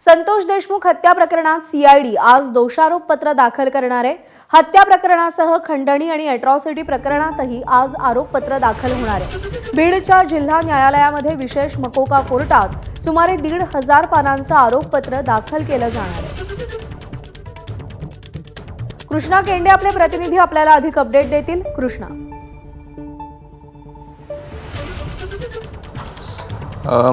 संतोष देशमुख हत्या प्रकरणात सीआयडी आज दोषारोपपत्र दाखल करणार आहे। हत्या प्रकरणासह खंडणी आणि अॅट्रॉसिटी प्रकरणातही आज आरोपपत्र दाखल होणार आहे। बीडच्या जिल्हा न्यायालयामध्ये विशेष मकोका कोर्टात सुमारे 1,500 पानांचं आरोपपत्र दाखल केलं जाणार आहे। कृष्णा केंडे आपले प्रतिनिधी आपल्याला अधिक अपडेट देतील। कृष्णा,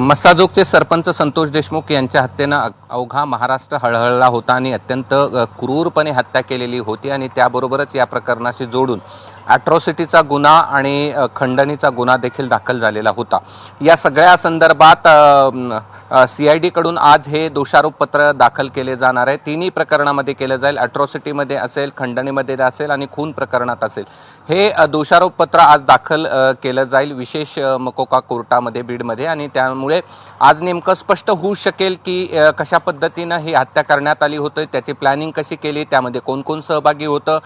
मस्साजोगचे सरपंच संतोष देशमुख यांच्या हत्येनं अवघा महाराष्ट्र हळहळला होता आणि अत्यंत क्रूरपणे हत्या केलेली होती आणि त्याबरोबरच या प्रकरणाशी जोडून अॅट्रॉसिटीचा गुन्हा आणि खंडणीचा गुन्हा देखील दाखल झालेला होता। या सगळ्या संदर्भात सीआयडीकडून आज हे दोषारोपपत्र दाखल केले जाणार आहे। तिन्ही प्रकरणामध्ये केलं जाईल, अॅट्रॉसिटीमध्ये असेल, खंडणीमध्ये असेल आणि खून प्रकरणात असेल। हे दोषारोपपत्र आज दाखल केलं जाईल विशेष मकोका कोर्टामध्ये बीडमध्ये आणि त्यामुळे आज नेमकं स्पष्ट होऊ शकेल की कशा पद्धतीनं ही हत्या करण्यात आली होती, त्याची प्लॅनिंग कशी केली, त्यामध्ये कोण कोण सहभागी होतं।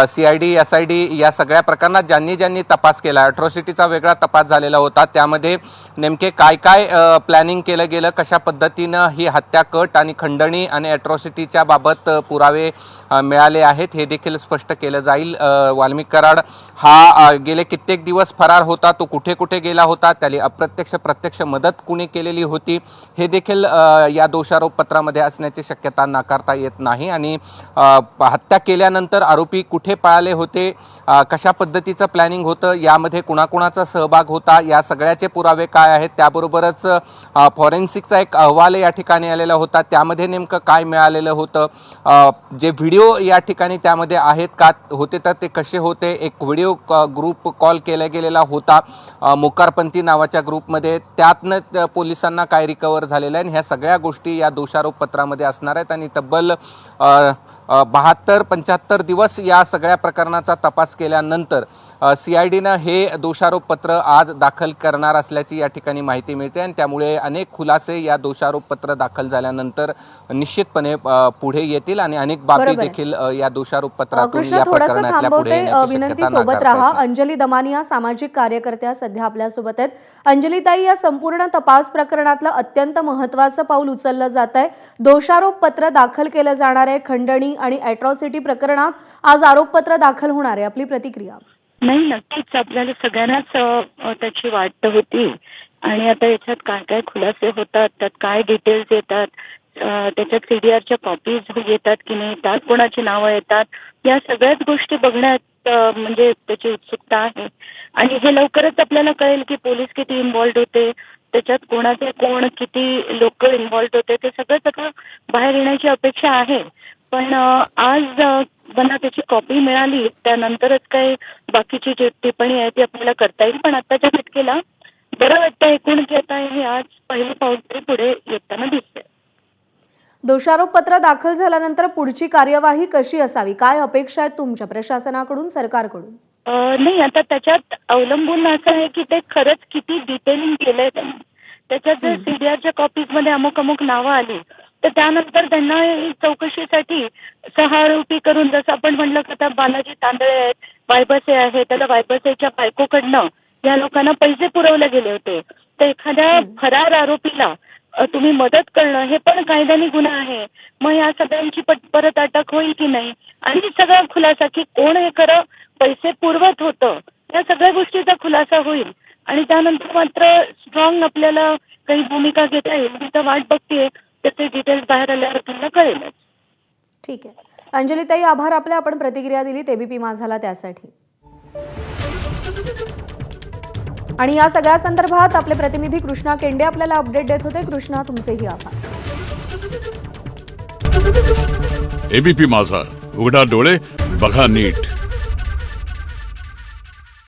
सीआयडी एसआयडी या सगळ्या प्रकरणात ज्यांनी तपास केला, अॅट्रॉसिटीचा वेगळा तपास झालेला होता, त्यामध्ये नेमके काय काय प्लॅनिंग केलं गेलं, कशा पद्धतीनं ही हत्या कट आणि खंडणी आणि अॅट्रॉसिटीच्या बाबत पुरावे मिळाले आहेत हे देखील स्पष्ट केलं जाईल। वाल्मिक कराड हा गेले कित्येक दिवस फरार होता, तो कुठे कुठे गेला होता, त्याला अप्रत्यक्ष प्रत्यक्ष मदत कुणी केलेली होती हे देखील या दोषारोपपत्रामध्ये असण्याची शक्यता नाकारता येत नाही आणि हत्या केल्यानंतर आरोपी कुठे पळाले होते, कशा पद्धतीचं प्लॅनिंग होतं, यामध्ये कुणाकुणाचा सहभाग होता, या सगळ्याचे पुरावे काय आहेत, त्याबरोबरच फॉरेन्सिकचा एक अहवाल या ठिकाणी आलेला होता, त्यामध्ये नेमकं काय मिळालेलं होतं, जे व्हिडिओ या ठिकाणी त्यामध्ये आहेत का होते तर ते कसे होते, एक व्हिडिओ ग्रुप कॉल केला गेलेला होता मोकारपंथी नावाच्या ग्रुपमध्ये, त्यातनं पोलिसांना काय रिकवर झालेलं आहे आणि ह्या सगळ्या गोष्टी या दोषारोपपत्रामध्ये असणार आहेत आणि तब्बल 72-75 दिवस या सगळ्या प्रकरणाचा तपास केल्यानंतर सीआयडीनं हे दोषारोपपत्र आज दाखल करणार असल्याची या ठिकाणी माहिती मिळते आणि त्यामुळे अनेक खुलासे या दोषारोपपत्र दाखल झाल्यानंतर निश्चितपणे पुढे येतील आणि अनेक बाबी देखील या दोषारोपपत्रातून या प्रकरणातल्या पुढे येण्याची विनंती सोबत राहा। अंजली दमानिया सामाजिक कार्यकर्त्या सध्या आपल्या सोबत आहेत। अंजलीताई, या संपूर्ण तपास प्रकरणातलं अत्यंत महत्त्वाचं पाऊल उचललं जात आहे, दोषारोपपत्र दाखल केलं जाणार आहे। खंडणी आणि अॅट्रॉसिटी प्रकरणात आज आरोपपत्र दाखल होणार आहे, आपली प्रतिक्रिया? नाही, नक्कीच आपल्याला सगळ्यांनाच त्याची वाट होती आणि आता याच्यात काय काय खुलासे होतात, त्यात काय डिटेल्स येतात, त्याच्यात सीडीआरच्या कॉपीज येतात की नाही, त्यात कोणाची नावं येतात, या सगळ्याच गोष्टी बघण्यात म्हणजे त्याची उत्सुकता आहे आणि हे लवकरच आपल्याला कळेल की पोलीस किती इन्व्हॉल्ड होते, त्याच्यात कोणाचे कोण किती लोक इन्व्हॉल्ड होते, ते सगळं बाहेर येण्याची अपेक्षा आहे। पण आज मला त्याची कॉपी मिळाली त्यानंतरच काही बाकीची जी टिप्पणी आहे ती आपल्याला करता येईल, पण आत्ताच्या घटकेला बरं वाटतं एकूण की आता हे आज पहिलं पाऊल तरी पुढे येताना दिसतंय। दोषारोपपत्र दाखल झाल्यानंतर पुढची कार्यवाही कशी असावी, काय अपेक्षा आहेत तुमच्या प्रशासनाकडून, सरकारकडून? नाही, आता त्याच्यात अवलंबून असं आहे की ते खरंच किती डिटेलिंग केलंय त्यांनी। त्याच्यात जर सीडीआरच्या कॉपीजमध्ये अमुक नावं आली तर त्यानंतर त्यांना चौकशीसाठी 6 आरोपी करून, जसं आपण म्हणलं की आता बालाजी तांदळे आहेत, वायबसे आहेत, त्याला वायबसेच्या बायकोकडनं या लोकांना पैसे पुरवले गेले होते, तर एखाद्या फरार आरोपीला तुम्ही मदत करणं हे पण कायद्याने गुन्हा आहे। मग या सगळ्यांची परत अटक होईल की नाही आणि सगळा खुलासा की कोण हे खरं पैसे पुरवत होतं, या सगळ्या गोष्टीचा खुलासा होईल आणि त्यानंतर मात्र स्ट्रॉंग आपल्याला काही भूमिका घेता येईल। मी तर वाट बघतेय त्याचे डिटेल्स बाहेर आल्यावर त्यांना कळेलच। ठीक आहे अंजलीताई, आभार आपले, आपण प्रतिक्रिया दिलीत एबीपी माझाला त्यासाठी। आणि या सगळ्या संदर्भात आपले प्रतिनिधी कृष्णा केंडे आपल्याला अपडेट देत होते। कृष्णा, तुमचेही आभार। एबीपी माझा, उघडा डोळे बघा नीट।